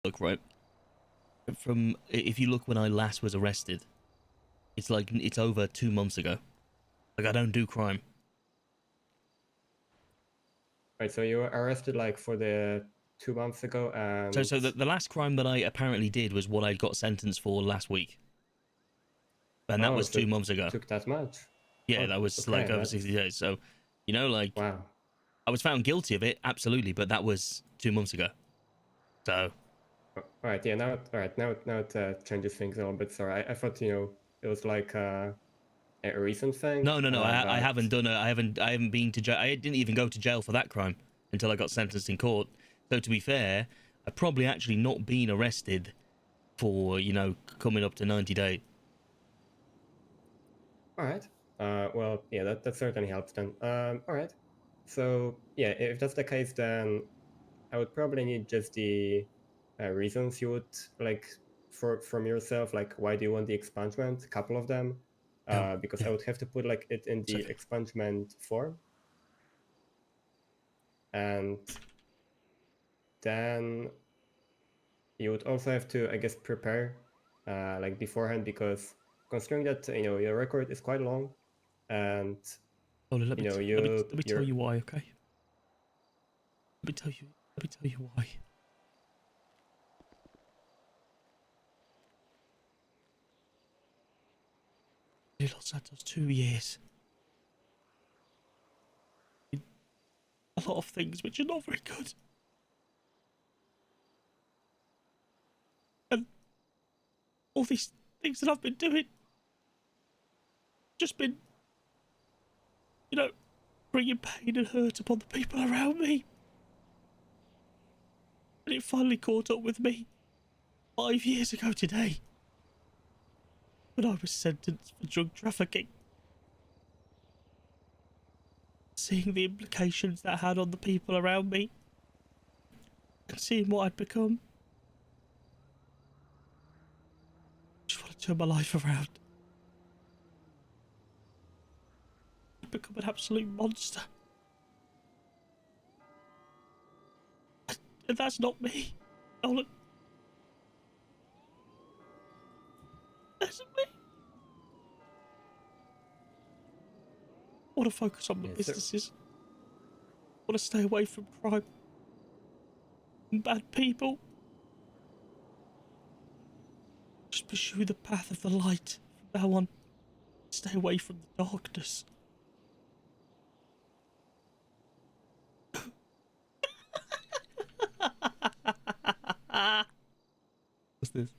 look, right, from if you look when I last was arrested, it's like it's over 2 months ago. Like, I don't do crime. Right, so you were arrested like for the 2 months ago, and So the last crime that I apparently did was what I got sentenced for last week, and that oh, was so 2 months ago. took that much? Yeah, Oh, that was okay, like over that's 60 days. So, like, wow. I was found guilty of it, absolutely, but that was 2 months ago. So, All right, yeah, now it changes things a little bit. Sorry, I thought it was like a recent thing, no, I but haven't done I haven't been to jail. I didn't even go to jail for that crime until I got sentenced in court. So to be fair, I've probably actually not been arrested for coming up to 90 days. all right. Well, yeah, that certainly helps then. All right. So yeah, if that's the case, then I would probably need just the reasons you would like from yourself. Like, why do you want the expungement? A couple of them, Oh, because yeah, I would have to put like it in it's the okay. expungement form, and then you would also have to, I guess, prepare like beforehand, because considering that your record is quite long, and Oh, let me you let me tell you're you why, okay? Let me tell you why. Los Santos 2 years. A lot of things which are not very good. And all these things that I've been doing just been, bringing pain and hurt upon the people around me. And it finally caught up with me 5 years ago today, when I was sentenced for drug trafficking. Seeing the implications that had on the people around me, and seeing what I'd become. I just want to turn my life around. I'd become an absolute monster. And that's not me. Nolan. That's me. I want to focus on my yeah, so businesses. I want to stay away from crime and bad people. Just pursue the path of the light from now on. Stay away from the darkness. What's this?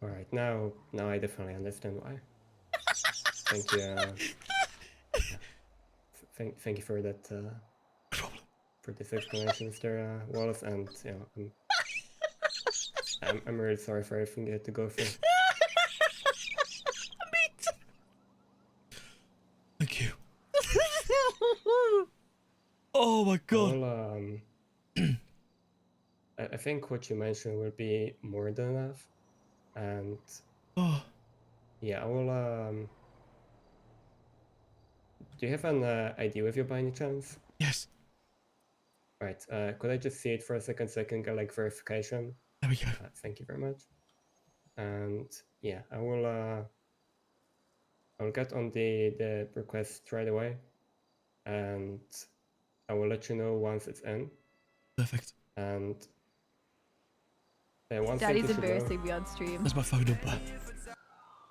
all right, now I definitely understand why. Thank you. Yeah, thank you for that. For this explanation, Mr. Wallace, and I'm really sorry for everything you had to go through. Thank you. Oh my I god. will I think what you mentioned will be more than enough, and Oh, yeah, I will do you have an ID with you by any chance? yes. Right, could I just see it for a second so I can get like verification? There we go. Thank you very much. And yeah, I will get on the request right away, and I will let you know once it's in. Perfect. And one thing Daddy's you should know. embarrassing me on stream. That's my phone number.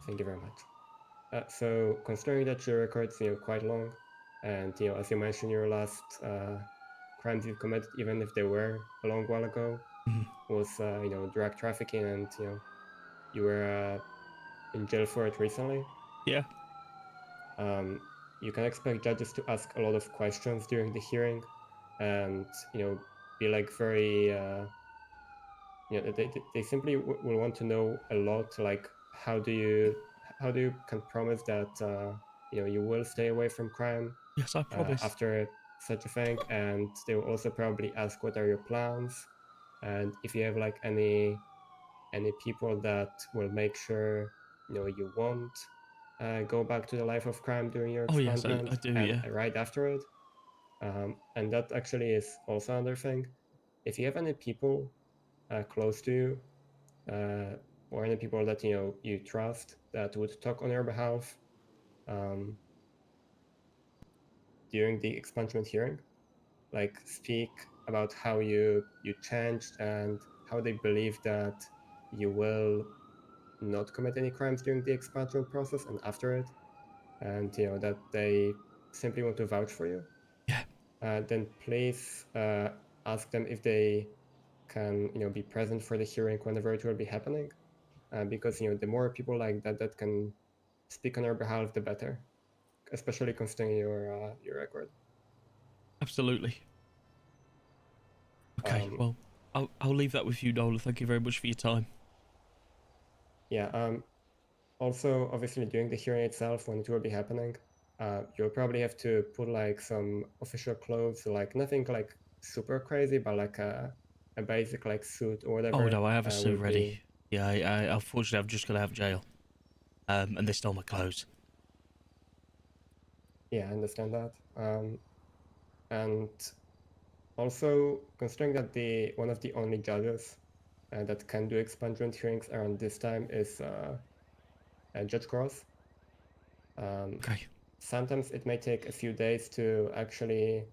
Thank you very much. So considering that your record's quite long, and as you mentioned, your last crimes you've committed, even if they were a long while ago, was drug trafficking, and you were in jail for it recently. Yeah. You can expect judges to ask a lot of questions during the hearing, and be like very they simply will want to know a lot, like how do you can promise that you will stay away from crime Yes, I promise. after such a thing, and they will also probably ask what are your plans, and if you have like any people that will make sure you won't go back to the life of crime during your Oh yes, I expungement do. and Yeah. right after it. And that actually is also another thing. If you have any people close to you, or any people that you trust that would talk on your behalf during the expungement hearing, like speak about how you changed and how they believe that you will not commit any crimes during the expungement process and after it, and that they simply want to vouch for you. Yeah. Then please ask them if they can be present for the hearing whenever it will be happening, because the more people like that can speak on your behalf, the better, especially considering your record. Absolutely. Okay. Well, I'll leave that with you, Nola. Thank you very much for your time. Yeah. Also, obviously, during the hearing itself, when it will be happening, you'll probably have to put like some official clothes, like nothing like super crazy, but like a basic like suit or Oh whatever. no, I have a Will suit ready. be. Yeah, I unfortunately I'm just gonna have jail. And they stole my clothes. Yeah, I understand that. And also considering that the one of the only judges that can do expungement hearings around this time is Judge Cross. Okay. Sometimes it may take a few days to actually,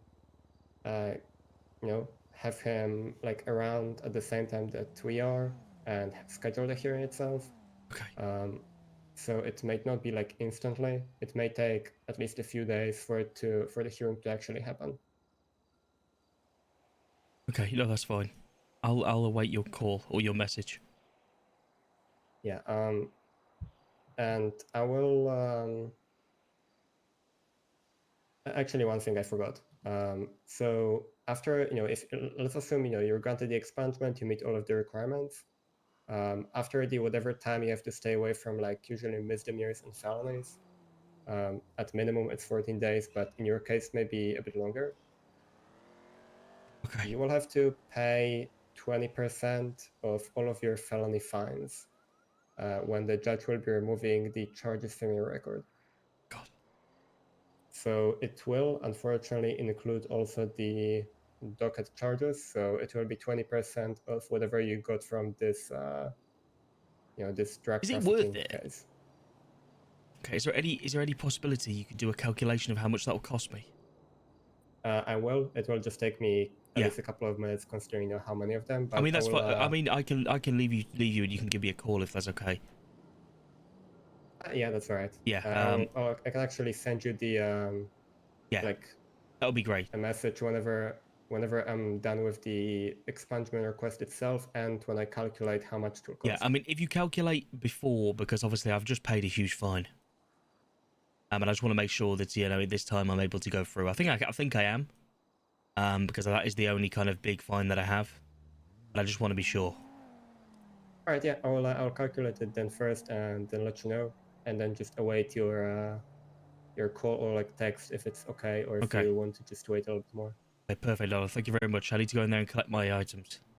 have him like around at the same time that we are and schedule the hearing itself. Okay. So it might not be like instantly. It may take at least a few days for the hearing to actually happen. Okay. No, that's fine. I'll await your call or your message. Yeah. And I will. Actually, one thing I forgot. So after if let's assume you're granted the expungement, you meet all of the requirements. After the whatever time you have to stay away from like usually misdemeanors and felonies, at minimum it's 14 days, but in your case maybe a bit longer. Okay. You will have to pay 20% of all of your felony fines when the judge will be removing the charges from your record. God. So it will unfortunately include also the docket charges. So it will be 20% of whatever you got from this, this drug Is it worth trafficking it? case. Okay. Is there any possibility you could do a calculation of how much that will cost me? I will. It will just take me at Yeah. least a couple of minutes, considering how many of them. I But mean I that's will. fine. I mean I can leave you and you can give me a call if that's okay. Yeah, that's all right. Yeah. I can actually send you the Yeah. like That would be great. a message whenever I'm done with the expungement request itself, and when I calculate how much it will Yeah. cost. I mean if you calculate before, because obviously I've just paid a huge fine. And I just want to make sure that this time I'm able to go through. I think I am. Because that is the only kind of big fine that I have. But I just want to be sure. All right, yeah, I'll calculate it then first, and then let you know, and then just await your call or like text if it's okay, or if Okay. you want to just wait a little bit more. Okay, perfect, Lola. Thank you very much. I need to go in there and collect my items.